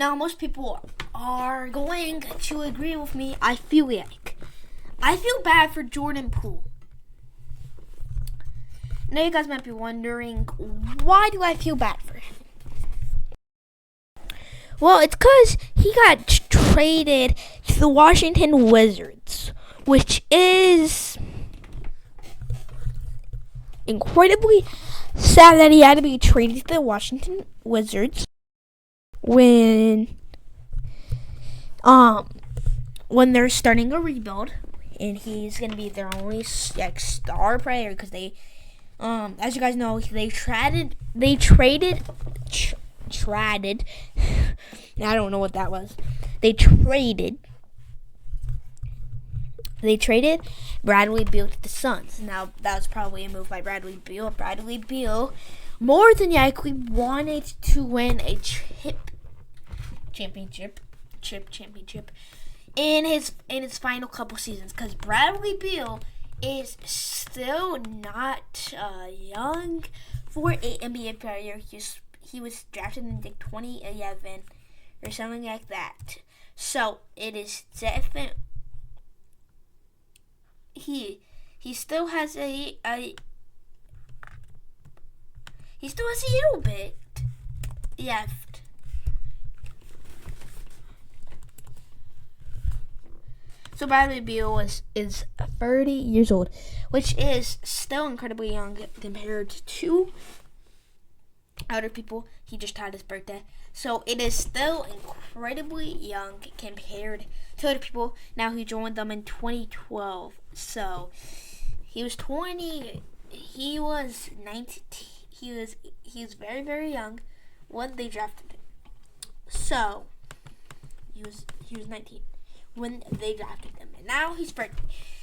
Now, most people are going to agree with me. I feel bad for Jordan Poole. Now, you guys might be wondering, why do I feel bad for him? Well, it's because he got traded to the Washington Wizards, which is incredibly sad that he had to be traded to the Washington Wizards when they're starting a rebuild, and he's gonna be their only star player because they, as you guys know, they traded. I don't know what that was. They traded Bradley Beal to the Suns. Now, that was probably a move by Bradley Beal. Bradley Beal more than likely wanted to win a championship in his final couple seasons, because Bradley Beal is still not young for an NBA player. He was drafted in 2011 or something like that. So it is definitely he still has a little bit left. So Bradley Beal is 30 years old, which is still incredibly young compared to other people. He just had his birthday. So it is still incredibly young compared to other people. Now, he joined them in 2012. So he was 20. He was 19. He was very, very young when they drafted him. So he was 19 when they drafted him, and now he's 30.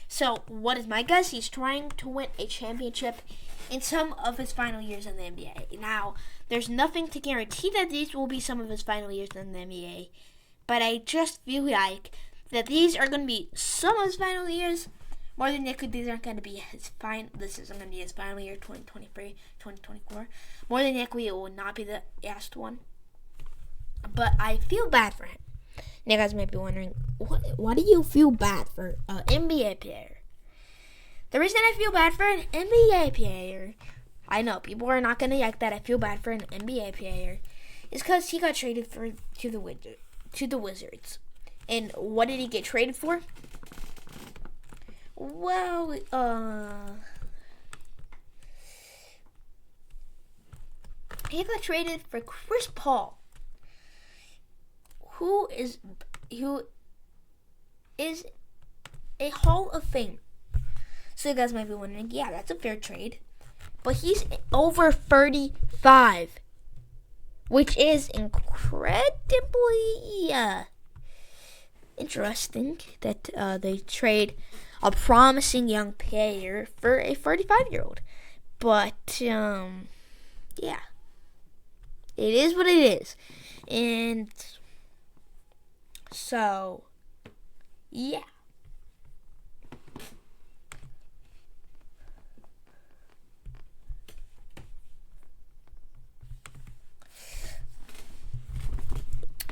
So what is my guess? He's trying to win a championship in some of his final years in the NBA. Now, there's nothing to guarantee that these will be some of his final years in the NBA, but I just feel like that these are going to be some of his final years. More than likely, these aren't going to be his final. This isn't going to be his final year, 2023, 2024. More than likely, it will not be the last one. But I feel bad for him. Now, you guys might be wondering, why do you feel bad for an NBA player? The reason I feel bad for an NBA player, I know people are not going to like that I feel bad for an NBA player, is because he got traded to the Wizards. And what did he get traded for? Well, he got traded for Chris Paul, who is a Hall of Famer. So you guys might be wondering, yeah, that's a fair trade. But he's over 35, which is incredibly interesting that they trade a promising young player for a 35-year-old. But, yeah, it is what it is. And so, yeah.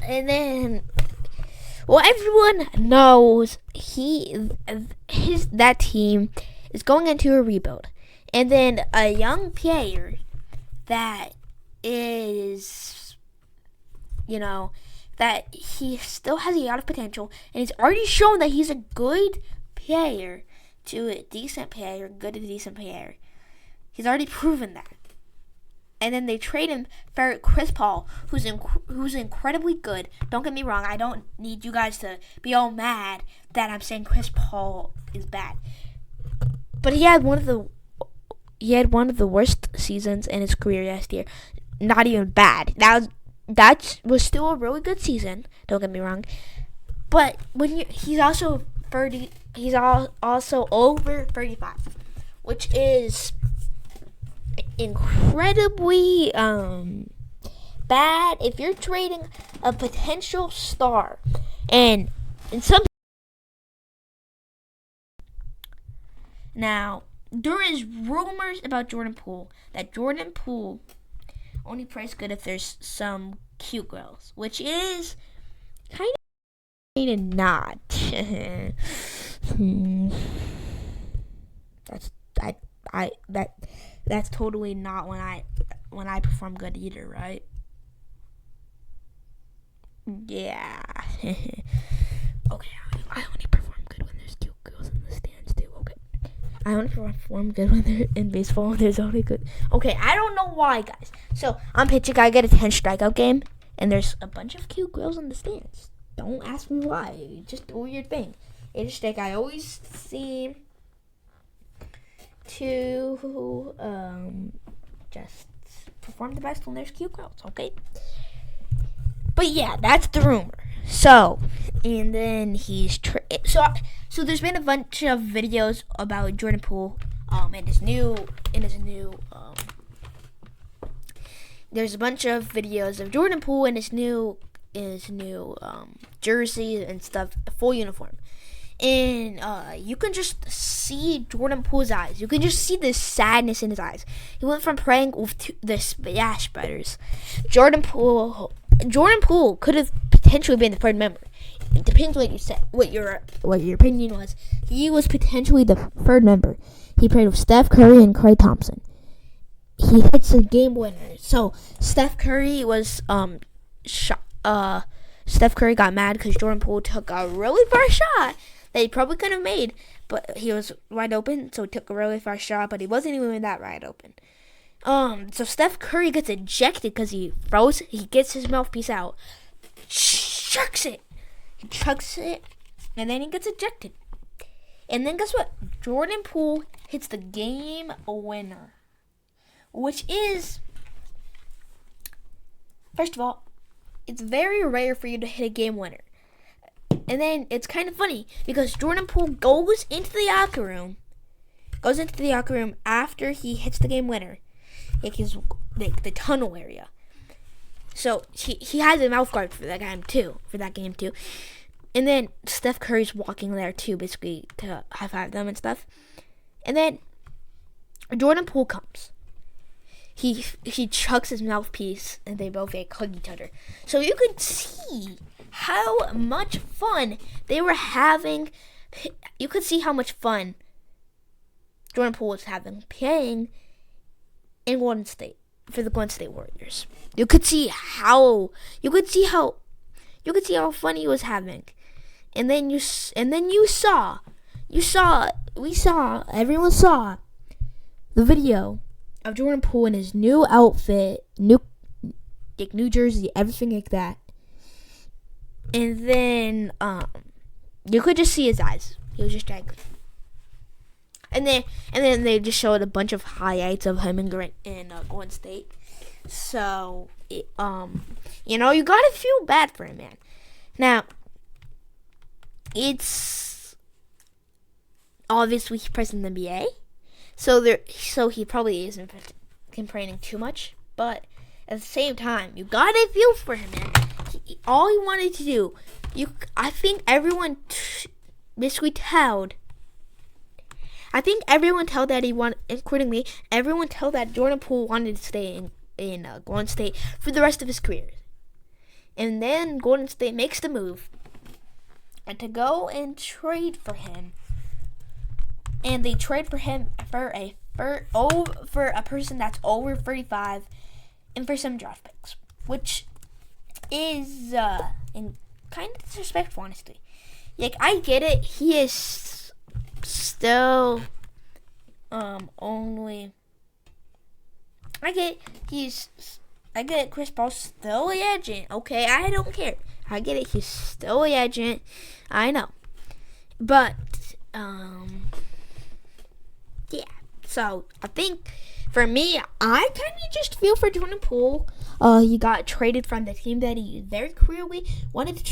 And then, well, everyone knows that team is going into a rebuild. And then a young player that is, that he still has a lot of potential, and he's already shown that he's a good player to a decent player, good to decent player. He's already proven that. And then they trade him for Chris Paul, who's incredibly good. Don't get me wrong. I don't need you guys to be all mad that I'm saying Chris Paul is bad. But he had one of the worst seasons in his career last year. Not even bad. That was still a really good season. Don't get me wrong. But he's also 30. He's also over 35, which is incredibly bad if you're trading a potential star. And in some, now there is rumors about Jordan Poole that Jordan Poole only plays good if there's some cute girls, which is kind of not. That's totally not when I perform good either, right? Yeah. Okay, I only perform good when there's cute girls in the stands too. Okay, I only perform good when they're in baseball. There's only good. Okay, I don't know why, guys. So I'm pitching. I get a 10 strikeout game, and there's a bunch of cute girls in the stands. Don't ask me why. It's just a weird thing. It's just like I always seem to just perform the best when there's cute girls. Okay. But yeah, that's the rumor. So, and then he's so there's been a bunch of videos about Jordan Poole, and his new there's a bunch of videos of Jordan Poole and his new jersey and stuff, full uniform. And you can just see Jordan Poole's eyes. You can just see the sadness in his eyes. He went from playing with the Smash Brothers. Jordan Poole could have potentially been the third member. It depends what you said, what your opinion was. He was potentially the third member. He played with Steph Curry and Klay Thompson. He hits a game winner. So Steph Curry was Steph Curry got mad because Jordan Poole took a really far shot that he probably couldn't have made, but he was wide open, so he took a really far shot, but he wasn't even that wide open. So Steph Curry gets ejected because he froze. He gets his mouthpiece out, chucks it, and then he gets ejected. And then guess what? Jordan Poole hits the game winner, which is, first of all, it's very rare for you to hit a game winner. And then it's kind of funny because Jordan Poole goes into the locker room after he hits the game winner, like the tunnel area. So he has a mouth guard for that game too. And then Steph Curry's walking there too, basically to high five them and stuff. And then Jordan Poole comes. He chucks his mouthpiece, and they both hug each other. So you could see how much fun they were having. You could see how much fun Jordan Poole was having playing in Golden State for the Golden State Warriors. You could see how fun he was having, and then everyone saw the video of Jordan Poole in his new outfit, new jersey, everything like that. And then you could just see his eyes. He was just like, and then they just showed a bunch of highlights of him in Golden State. So you gotta feel bad for him, man. Now it's obviously he plays in the NBA. So he probably isn't complaining too much, but at the same time, you gotta feel for him, man. All he wanted to do, I think everyone basically told. I think everyone told that he wanted, including me. Everyone told that Jordan Poole wanted to stay in Golden State for the rest of his career, and then Golden State makes the move and to go and trade for him. And they trade for him for a person that's over 35 and for some draft picks, which is kind of disrespectful, honestly. Like, I get it. He is still only. I get Chris Paul's still a agent. Okay, I don't care. I get it. He's still a agent. I know, but yeah. So I think for me, I kind of just feel for Jordan Poole. He got traded from the team that he very clearly wanted to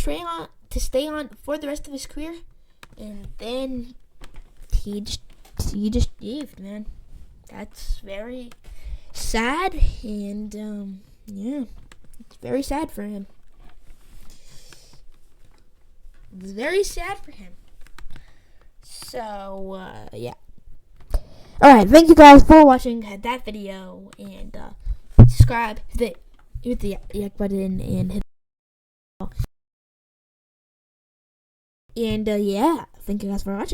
stay on for the rest of his career, and then he just left, man. That's very sad, and yeah, it's very sad for him. It's very sad for him. So yeah. Alright, thank you guys for watching that video, and subscribe, hit hit the like button and hit. And yeah, thank you guys for watching.